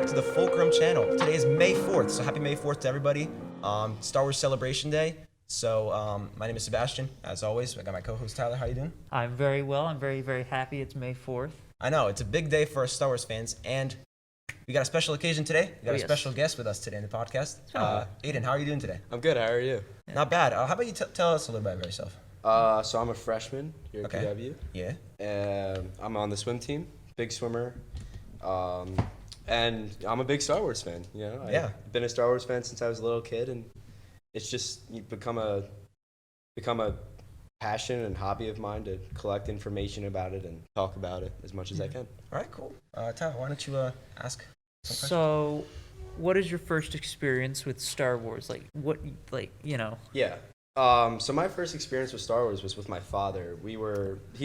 back to the Fulcrum channel. Today is May 4th, so happy May 4th to everybody. Star Wars Celebration Day. So my name is Sebastian, as always. I got my co-host Tyler. How you doing? I'm very well. I'm very, very happy it's May 4th. I know, it's a big day for us Star Wars fans, and we got a special occasion today. We got a yes. special guest with us today in the podcast. Aiden, how are you doing today? I'm good. How are you? Yeah. Not bad. How about you tell us a little bit about yourself? So I'm a freshman here at KW. Yeah. I'm on the swim team, big swimmer, and I'm a big Star Wars fan. You know, I've been a Star Wars fan since I was a little kid, and it's just become a passion and hobby of mine to collect information about it and talk about it as much as I can. All right, cool. Tyler, why don't you ask some questions? So, what is your first experience with Star Wars? Yeah. So my first experience with Star Wars was with my father. He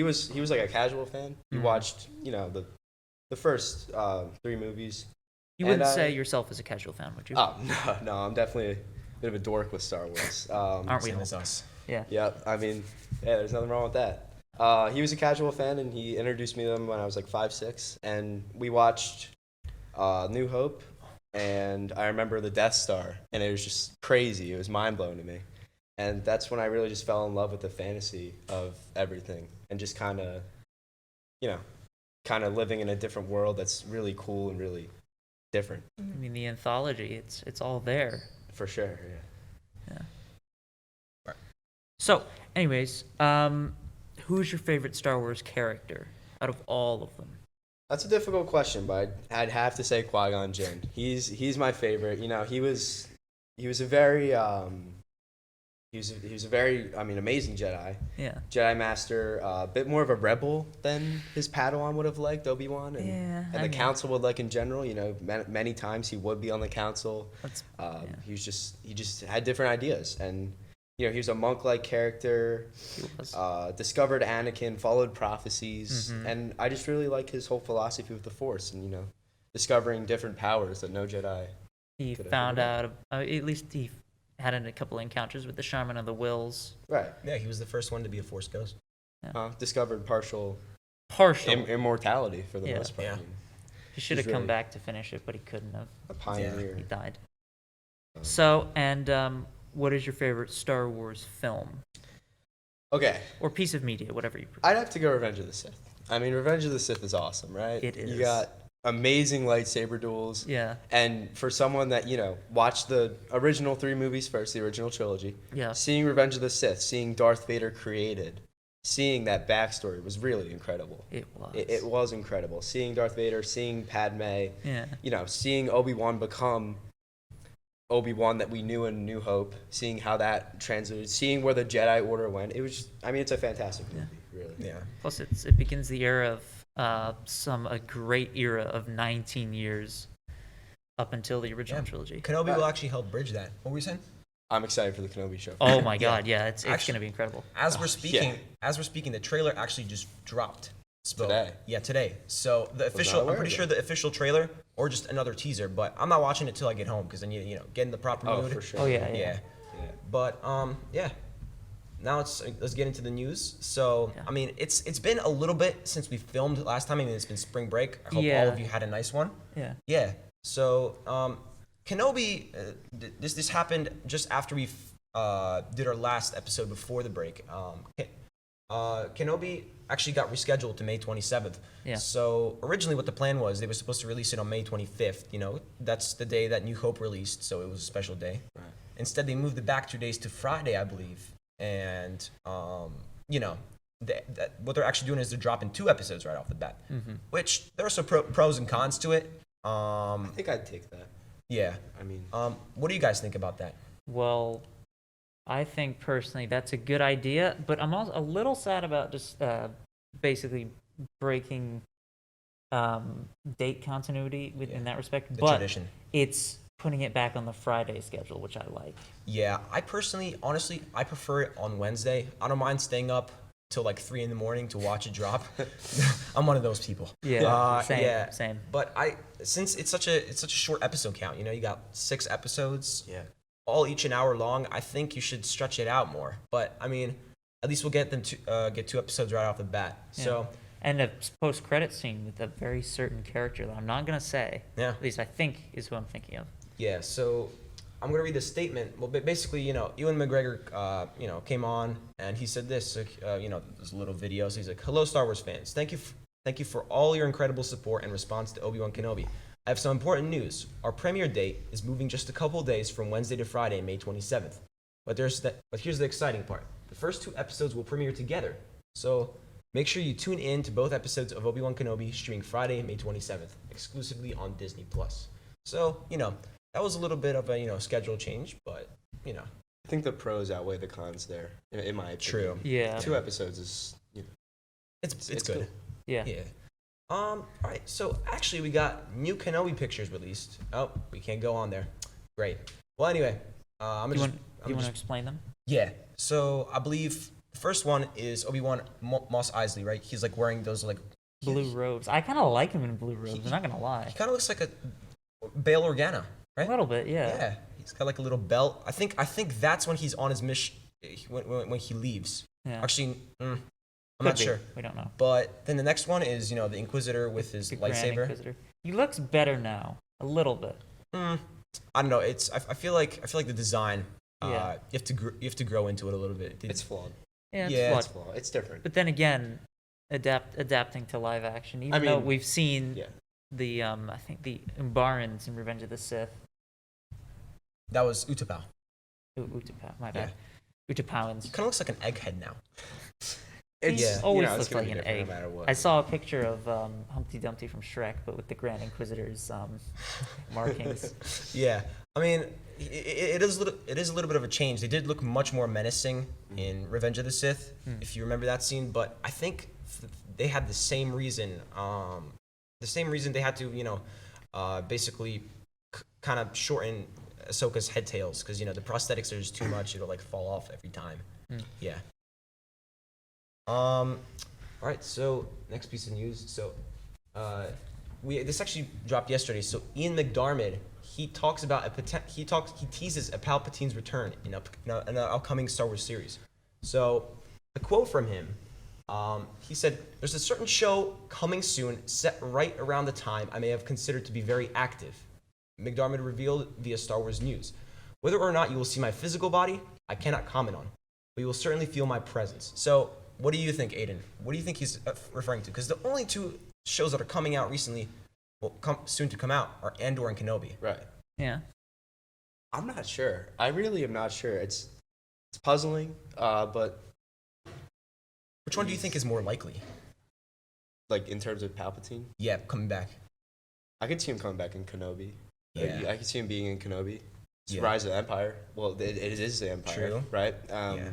was like a casual fan. He watched, the first 3 movies. You wouldn't say yourself as a casual fan, would you? Oh, no, I'm definitely a bit of a dork with Star Wars. Aren't we Same all? as us. Yeah. Yeah, I mean, there's nothing wrong with that. He was a casual fan, and he introduced me to them when I was like 5, 6, and we watched New Hope, and I remember the Death Star, and it was just crazy. It was mind-blowing to me. And that's when I really just fell in love with the fantasy of everything, and just kind of living in a different world that's really cool and really different. I mean, the anthology, it's all there. For sure, yeah. So, anyways, who's your favorite Star Wars character out of all of them? That's a difficult question, but I'd have to say Qui-Gon Jinn. He's my favorite. He was a very amazing Jedi. Yeah. Jedi Master, a bit more of a rebel than his Padawan would have liked, Obi-Wan, and the Council would like in general. Many times he would be on the Council. He just had different ideas, and he was a monk-like character. Discovered Anakin, followed prophecies, and I just really like his whole philosophy with the Force, and discovering different powers that no Jedi. He found out, at least he had a couple encounters with the Shaman of the Wills. Right. Yeah, he was the first one to be a Force ghost. Yeah. Discovered partial immortality for the most part. Yeah. He should have come back to finish it, but he couldn't have. A pioneer. He died. So, and what is your favorite Star Wars film? Okay. Or piece of media, whatever you prefer. I'd have to go Revenge of the Sith. I mean, Revenge of the Sith is awesome, right? It is. You got amazing lightsaber duels. Yeah. And for someone that, watched the original 3 movies first, the original trilogy, seeing Revenge of the Sith, seeing Darth Vader created, seeing that backstory was really incredible. It was. It was incredible. Seeing Darth Vader, seeing Padme, seeing Obi-Wan become Obi-Wan that we knew in New Hope, seeing how that translated, seeing where the Jedi Order went. It was just, it's a fantastic movie, really. Yeah. Plus, it begins the era of a great era of 19 years up until the original trilogy. Kenobi will actually help bridge that. What were you saying? I'm excited for the Kenobi show. Oh my God, it's going to be incredible. As we're speaking, the trailer actually just dropped. Today? Yeah, today. So the official, I'm pretty sure the official trailer or just another teaser, but I'm not watching it till I get home because then get in the proper mood. Oh, for sure. Oh yeah. But now let's get into the news. So it's been a little bit since we filmed last time. It's been spring break. I hope all of you had a nice one. Yeah. Yeah. So Kenobi, this happened just after we did our last episode before the break. Kenobi actually got rescheduled to May 27th. Yeah. So originally what the plan was, they were supposed to release it on May 25th. That's the day that New Hope released, so it was a special day. Right. Instead, they moved it back 2 days to Friday, I believe. And, what they're actually doing is they're dropping 2 episodes right off the bat, which there are some pros and cons to it. I think I'd take that. Yeah. What do you guys think about that? Well, I think personally that's a good idea, but I'm also a little sad about just basically breaking date continuity in that respect. The but tradition. It's putting it back on the Friday schedule, which I like. Yeah, I personally, honestly, I prefer it on Wednesday. I don't mind staying up till like 3 a.m. to watch it drop. I'm one of those people. Yeah, same. But since it's such a short episode count, you got 6 episodes. Yeah. All each an hour long. I think you should stretch it out more. But at least we'll get them to get 2 episodes right off the bat. Yeah. So And a post-credit scene with a very certain character that I'm not gonna say. Yeah. At least I think is who I'm thinking of. Yeah, so I'm gonna read the statement. Well, basically, Ewan McGregor, came on and he said this. There's a little video. So he's like, "Hello, Star Wars fans. Thank you for all your incredible support and response to Obi-Wan Kenobi. I have some important news. Our premiere date is moving just a couple days from Wednesday to Friday, May 27th. But here's the exciting part. The first 2 episodes will premiere together. So make sure you tune in to both episodes of Obi-Wan Kenobi streaming Friday, May 27th, exclusively on Disney+. So, that was a little bit of a, schedule change, but, I think the pros outweigh the cons there, in my opinion. True. Yeah. 2 episodes is, it's good. cool. Yeah. Yeah. All right. So actually, we got new Kenobi pictures released. Oh, we can't go on there. Great. Well, anyway, I'm Do you just. want to explain them? Yeah. So I believe the first one is Obi-Wan Mos Eisley, right? He's like wearing those like Blue robes. I kind of like him in blue robes. I'm not gonna lie. He kind of looks like a Bail Organa, right? A little bit, yeah. Yeah. He's got like a little belt. I think that's when he's on his mission when he leaves. Yeah. Actually, I'm Could not be. sure. We don't know. But then the next one is the Inquisitor with his The Grand lightsaber. Inquisitor. He looks better now, a little bit. I don't know. I feel like the design. Yeah. You have to grow into it a little bit. It's flawed. Yeah, Yeah, it's flawed. It's different. But then again, adapting to live action, even though we've seen the I think the Umbarans in Revenge of the Sith. That was Utapau. Utapau, my bad. Utapauans. He kind of looks like an egghead now. It's always it's looks gonna like be an different egg. no matter what. I saw a picture of Humpty Dumpty from Shrek, but with the Grand Inquisitor's markings. Yeah, I mean, it is a little bit of a change. They did look much more menacing in Revenge of the Sith, if you remember that scene. But I think they had the same reason. They had to, basically kind of shorten Ahsoka's head tails because the prosthetics are just too much. It'll like fall off every time. Yeah. All right. So next piece of news. So, this actually dropped yesterday. So Ian McDiarmid, he teases a Palpatine's return in an upcoming Star Wars series. So a quote from him. He said, "There's a certain show coming soon, set right around the time I may have considered to be very active." McDiarmid revealed via Star Wars News, "Whether or not you will see my physical body, I cannot comment on, but you will certainly feel my presence." So, what do you think, Aiden? What do you think he's referring to? Because the only 2 shows that are coming out recently, soon to come out, are Andor and Kenobi. Right. Yeah. I'm not sure. I really am not sure. It's puzzling, but Which one do you think is more likely? like in terms of Palpatine, Yeah, coming back. I could see him coming back in Kenobi. Yeah. I could see him being in Kenobi. It's Yeah. Rise of the Empire. Well, it is the Empire, True. right? Yeah.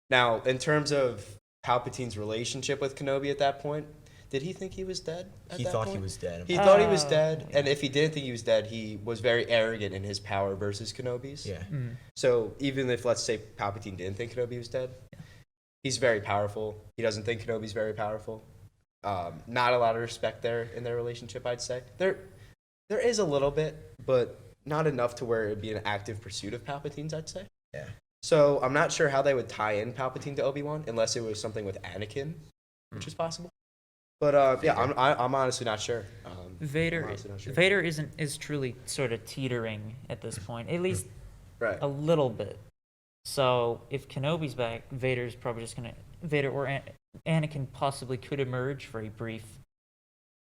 Now, in terms of Palpatine's relationship with Kenobi at that point, did he think he was dead? He thought he was dead. He thought he was Oh, dead, yeah. and if he didn't think he was dead, he was very arrogant in his power versus Kenobi's. Yeah. So even if, let's say, Palpatine didn't think Kenobi was dead, he's very powerful. He doesn't think Kenobi's very powerful. Not a lot of respect there in their relationship, I'd say. There is a little bit, but not enough to where it'd be an active pursuit of Palpatine's, I'd say. Yeah. So I'm not sure how they would tie in Palpatine to Obi-Wan, unless it was something with Anakin, which is possible. But yeah, I'm honestly not sure. Vader I'm honestly not sure. Vader is truly sort of teetering at this point, at least Right. a little bit. So if Kenobi's back, Vader's probably just gonna Anakin possibly could emerge for a brief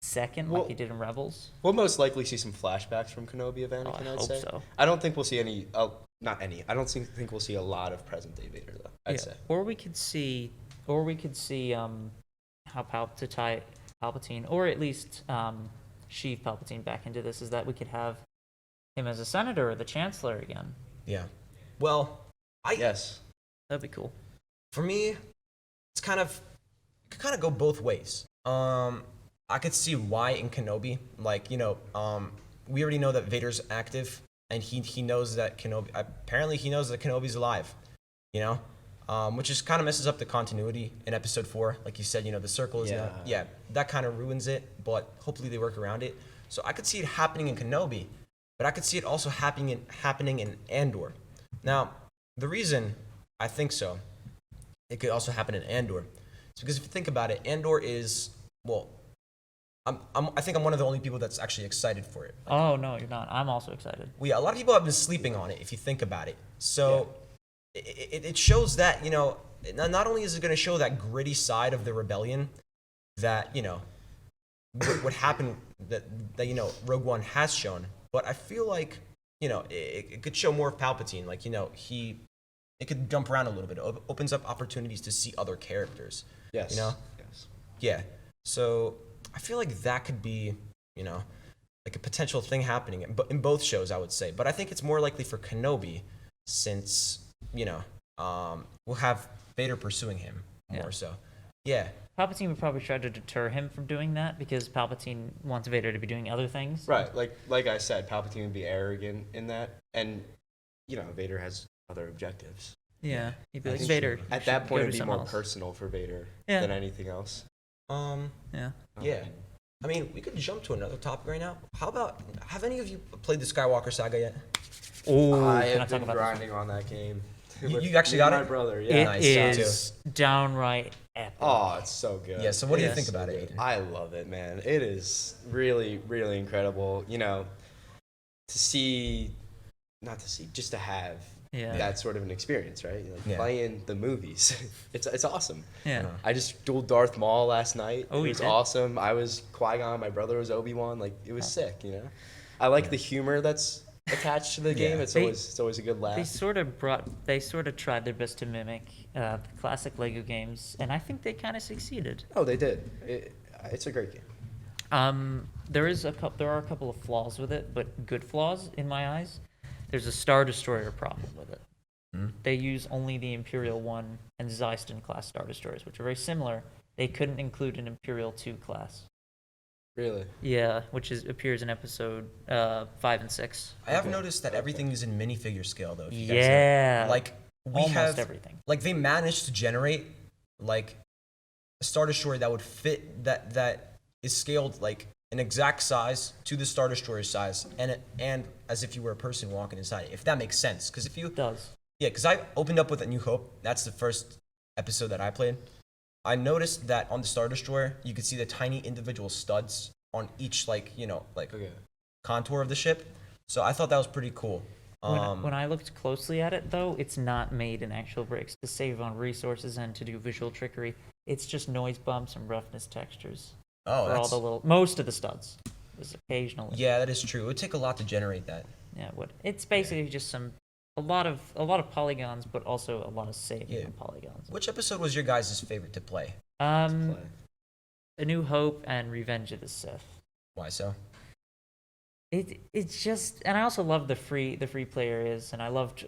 second, Well- like he did in Rebels. We'll most likely see some flashbacks from Kenobi of Oh, Anakin, I I'd hope say. so. I don't think we'll see any. Not any. I don't think we'll see a lot of present day Vader though. I'd say. Or we could see how to tie Palpatine, or at least sheave Palpatine back into this, is that we could have him as a senator or the chancellor again. Yeah. Well, Yes. That'd be cool. for me, it's it could kind of go both ways. I could see why in Kenobi, like, we already know that Vader's active, and he knows that apparently he knows that Kenobi's alive, which just kind of messes up the continuity in Episode 4. Like you said, the circle is that kind of ruins it, but hopefully they work around it. So I could see it happening in Kenobi, but I could see it also happening in Andor. Now, the reason I think so, it could also happen in Andor, is because if you think about it, Andor is well, I think I'm one of the only people that's actually excited for it. Oh no, you're not. I'm also excited. Well, yeah, a lot of people have been sleeping on it if you think about it. So it shows that, not only is it going to show that gritty side of the rebellion that, what happened that Rogue One has shown, but I feel like, it could show more of Palpatine. Like, it could jump around a little bit. It opens up opportunities to see other characters. Yes. Yes. Yeah. So I feel like that could be, like a potential thing happening in both shows, I would say. But I think it's more likely for Kenobi since, we'll have Vader pursuing him more so. Yeah. Palpatine would probably try to deter him from doing that because Palpatine wants Vader to be doing other things. Right. Like I said, Palpatine would be arrogant in that, and Vader has other objectives. Yeah. He'd be like, think Vader. At that point, it'd be more personal for Vader than anything else. Yeah. Yeah. I mean, we could jump to another topic right now. How about, have any of you played the Skywalker Saga yet? Oh, I can I have talk been about grinding on that game. You actually got my it? brother, yeah. It Nice. is downright epic. Oh, it's so good. Yeah, so what do you Yes. think about it, Aiden? I love it, man. It is really, really incredible. Just to have Yeah. that sort of an experience, right? Like Yeah. playing the movies. It's awesome. Yeah. I just dueled Darth Maul last night. Oh, it you was did? awesome. I was Qui-Gon, my brother was Obi-Wan. Like, it was sick, I like the humor that's attached to the game. Yeah. It's always a good laugh. They sort of tried their best to mimic the classic Lego games, and I think they kind of succeeded. Oh, they did. It's a great game. There are a couple of flaws with it, but good flaws in my eyes. There's a Star Destroyer problem with it. They use only the Imperial 1 and Zeiston class Star Destroyers, which are very similar. They couldn't include an Imperial 2 class. Really? Yeah, which appears in episode 5 and 6. I have noticed that everything is in minifigure scale, though. If you guys Yeah. know. Like, we Almost have everything. Like, they managed to generate like a Star Destroyer that would fit that is scaled like an exact size to the Star Destroyer size, and as if you were a person walking inside it. If that makes sense, because if you It does. Yeah, because I opened up with A New Hope. That's the first episode that I played. I noticed that on the Star Destroyer, you could see the tiny individual studs on each, Okay. contour of the ship. So I thought that was pretty cool. When I looked closely at it, though, it's not made in actual bricks to save on resources and to do visual trickery. It's just noise bumps and roughness textures for all the most of the studs. There's occasionally. Yeah, that is true. It would take a lot to generate that. Yeah. It's basically just a lot of polygons, but also a lot of saving on polygons. Which episode was your guys' favorite to play? A New Hope and Revenge of the Sith. Why so? It's just, and I also love the free play areas, and I loved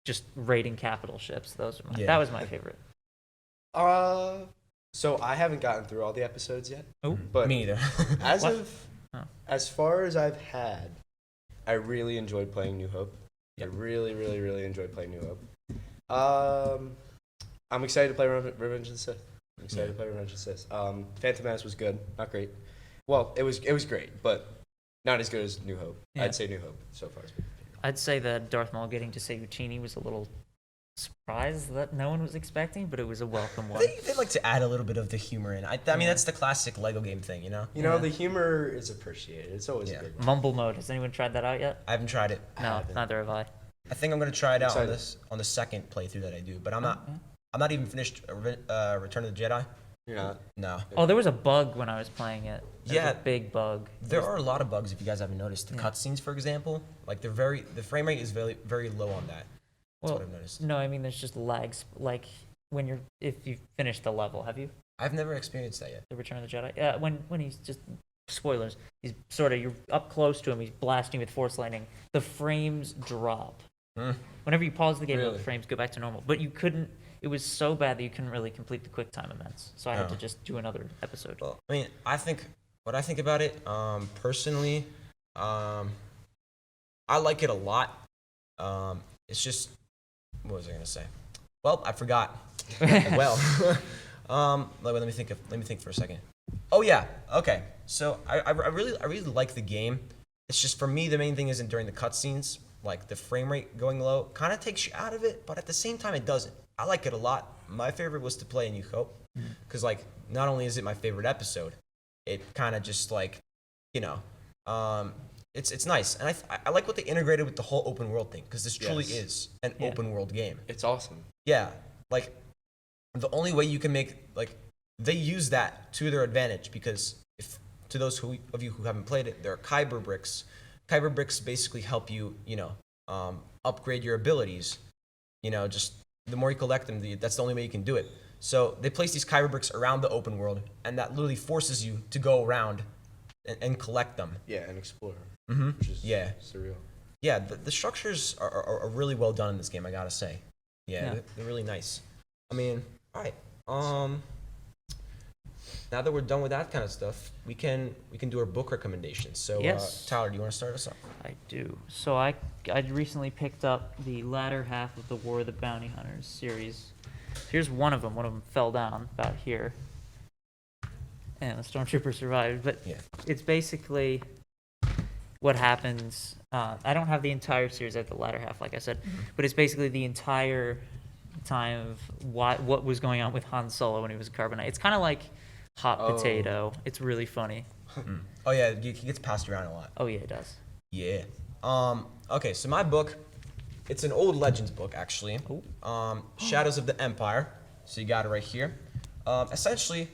just raiding capital ships. That was my favorite. So I haven't gotten through all the episodes yet. Oh, but me either. as far as I've had, I really enjoyed playing New Hope. Yep. I really, really, really enjoyed playing New Hope. I'm excited to play Revenge of the Sith. Phantom Menace was good, not great. Well, it was great, but not as good as New Hope. Yeah. I'd say New Hope so far. I'd say that Darth Maul getting to say Uccini was a little surprise that no one was expecting, but it was a welcome one. They like to add a little bit of the humor in. I mean, that's the classic Lego game thing, The humor is appreciated. It's always a good one. Mumble mode. Has anyone tried that out yet? I haven't tried it. No, neither have I. I think I'm gonna try it out Excited. on the second playthrough that I do, but I'm not even finished Return of the Jedi. You're not? No. Oh, there was a bug when I was playing it. There was Yeah. a big bug. There are a lot of bugs if you guys haven't noticed. The Yeah. cutscenes, for example, like the frame rate is very, very low on that. That's what I've noticed. No, I mean there's just lags. Like if you finish the level, have you? I've never experienced that yet. The Return of the Jedi. Yeah, when he's just spoilers. He's you're up close to him. He's blasting with Force lightning. The frames drop. Whenever you pause the game, Really? the frames go back to normal. But you couldn't. It was so bad that you couldn't really complete the quick time events. So I had to just do another episode. Well, I mean, what I think about it, personally, I like it a lot. It's just, what was I gonna say? Well, I forgot. Let me think for a second. Oh yeah, okay. So I really like the game. It's just for me, the main thing isn't during the cutscenes. Like the frame rate going low kind of takes you out of it, but at the same time it doesn't. I like it a lot. My favorite was to play A New Hope because because like not only is it my favorite episode, it kind of just like, you know, it's nice, and I like what they integrated with the whole open world thing, because this truly is an open world game. It's awesome. Yeah, like the only way you can make like they use that to their advantage, because if to those of you who haven't played it, there are kyber bricks. Kyber bricks basically help you, you know, upgrade your abilities. You know, just the more you collect them, that's the only way you can do it. So they place these kyber bricks around the open world, and that literally forces you to go around and collect them. Yeah, and explore. Mm-hmm. Which is surreal. Yeah, the structures are really well done in this game, I gotta say. Yeah. They're really nice. I mean, all right. Now that we're done with that kind of stuff, we can do our book recommendations. So, Tyler, do you want to start us off? I do. So I recently picked up the latter half of the War of the Bounty Hunters series. Here's one of them. One of them fell down about here, and the stormtrooper survived. But it's basically what happens. I don't have the entire series at the latter half, like I said, but it's basically the entire time of what was going on with Han Solo when he was a Carbonite. It's kind of like Hot Potato. It's really funny. Oh yeah, he gets passed around a lot. Oh yeah, it does. Yeah. Okay, so my book, it's an old Legends book actually. Shadows of the Empire. So you got it right here. Essentially,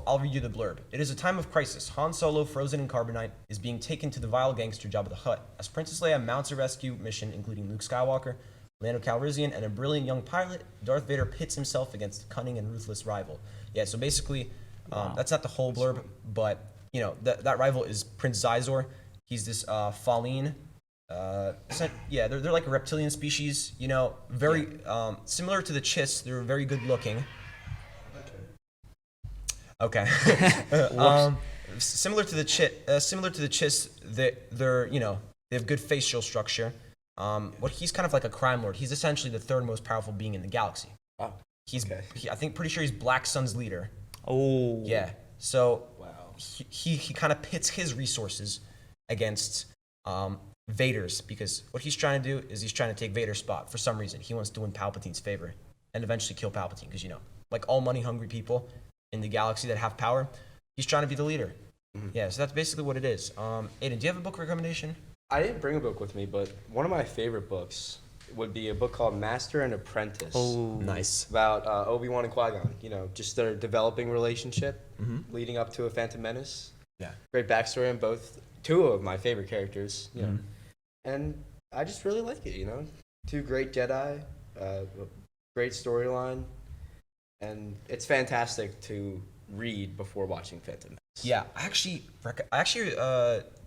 I'll read you the blurb. It is a time of crisis. Han Solo, frozen in Carbonite, is being taken to the vile gangster Jabba the Hutt. As Princess Leia mounts a rescue mission, including Luke Skywalker, Lando Calrissian, and a brilliant young pilot, Darth Vader pits himself against a cunning and ruthless rival. Yeah, so basically, that's not the whole blurb, but you know that rival is Prince Xizor. He's this Faline. They're like a reptilian species. You know, very similar to the Chiss. They're very good looking. Okay. Similar to the Chiss, they're you know, they have good facial structure. He's kind of like a crime lord. He's essentially the third most powerful being in the galaxy. Oh. I think pretty sure he's Black Sun's leader. Oh. Yeah. So he kind of pits his resources against Vader's, because what he's trying to do is he's trying to take Vader's spot for some reason. He wants to win Palpatine's favor and eventually kill Palpatine, because, you know, like all money hungry people in the galaxy that have power, he's trying to be the leader. Yeah, so that's basically what it is. Aiden, do you have a book recommendation? I didn't bring a book with me, but one of my favorite books would be a book called Master and Apprentice. Oh, nice. About Obi-Wan and Qui-Gon. You know, just their developing relationship leading up to a Phantom Menace. Yeah. Great backstory on two of my favorite characters. You know, and I just really like it. You know, two great Jedi, great storyline, and it's fantastic to read before watching Phantom Menace. Yeah, I actually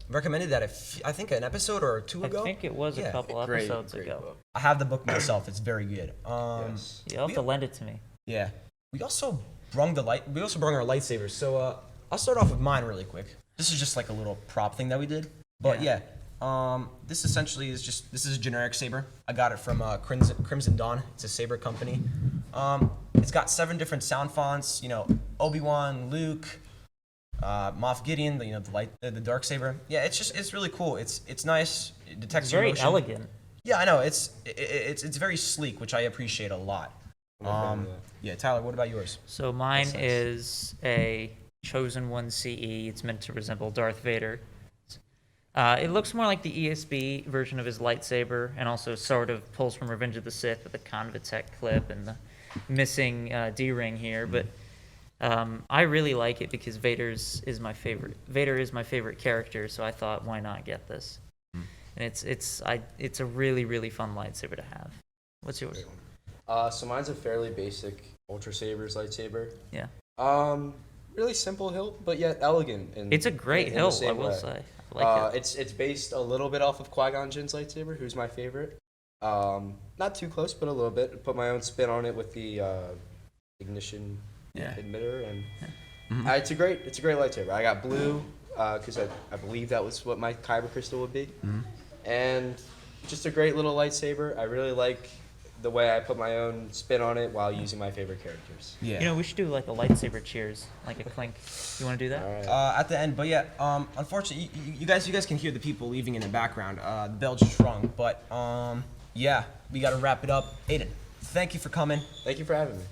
recommended that I think an episode or two ago. I think it was a couple episodes ago. Book. I have the book myself. It's very good. Yes. You'll have to lend it to me. Yeah. We also brung our lightsabers. So I'll start off with mine really quick. This is just like a little prop thing that we did. But this essentially is this is a generic saber. I got it from Crimson Dawn. It's a saber company. It's got 7 different sound fonts. You know, Obi-Wan, Luke, Moff Gideon, the dark saber. Yeah, it's really cool. It's nice. It detects your motion. Very elegant. Yeah, I know. It's very sleek, which I appreciate a lot. Yeah, Tyler, what about yours? So mine is a Chosen One CE. It's meant to resemble Darth Vader. It looks more like the ESB version of his lightsaber, and also sort of pulls from Revenge of the Sith with the Convatec clip and the missing D-ring here. But I really like it because Vader is my favorite character, so I thought, why not get this? And it's a really, really fun lightsaber to have. What's yours? So mine's a fairly basic Ultra Sabers lightsaber. Yeah. Really simple hilt, but yet elegant. It's a great hilt, I will say. I like it. It's based a little bit off of Qui-Gon Jinn's lightsaber, who's my favorite. Not too close, but a little bit. Put my own spin on it with the ignition emitter, and it's a great lightsaber. I got blue because I believe that was what my kyber crystal would be, and just a great little lightsaber. I really like the way I put my own spin on it while using my favorite characters. Yeah. You know, we should do like a lightsaber cheers, like a clink. You want to do that? All right. At the end, but yeah. Unfortunately, you guys can hear the people leaving in the background. The bell just rung, but yeah, we got to wrap it up. Aiden, thank you for coming. Thank you for having me.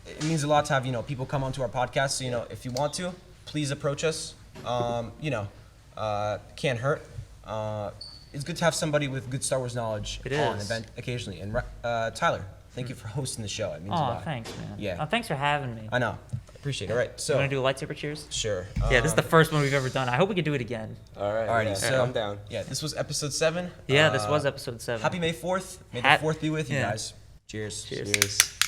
it means a lot to have people come onto our podcast. So if you want to, please approach us. Can't hurt. It's good to have somebody with good Star Wars knowledge on event occasionally. And Tyler, thank you for hosting the show. It means a lot. Oh, thanks, man. Yeah. Oh, thanks for having me. I know. Appreciate it. All right. So You want to do a lightsaber cheers? sure. Yeah, this is the first one we've ever done. I hope we can do it again. All right. Alrighty, Yeah, so I'm down. Yeah, this was episode 7. Yeah, this was episode 7. Happy May 4th. May the 4th be with you Yeah. guys. Cheers. Cheers. Cheers.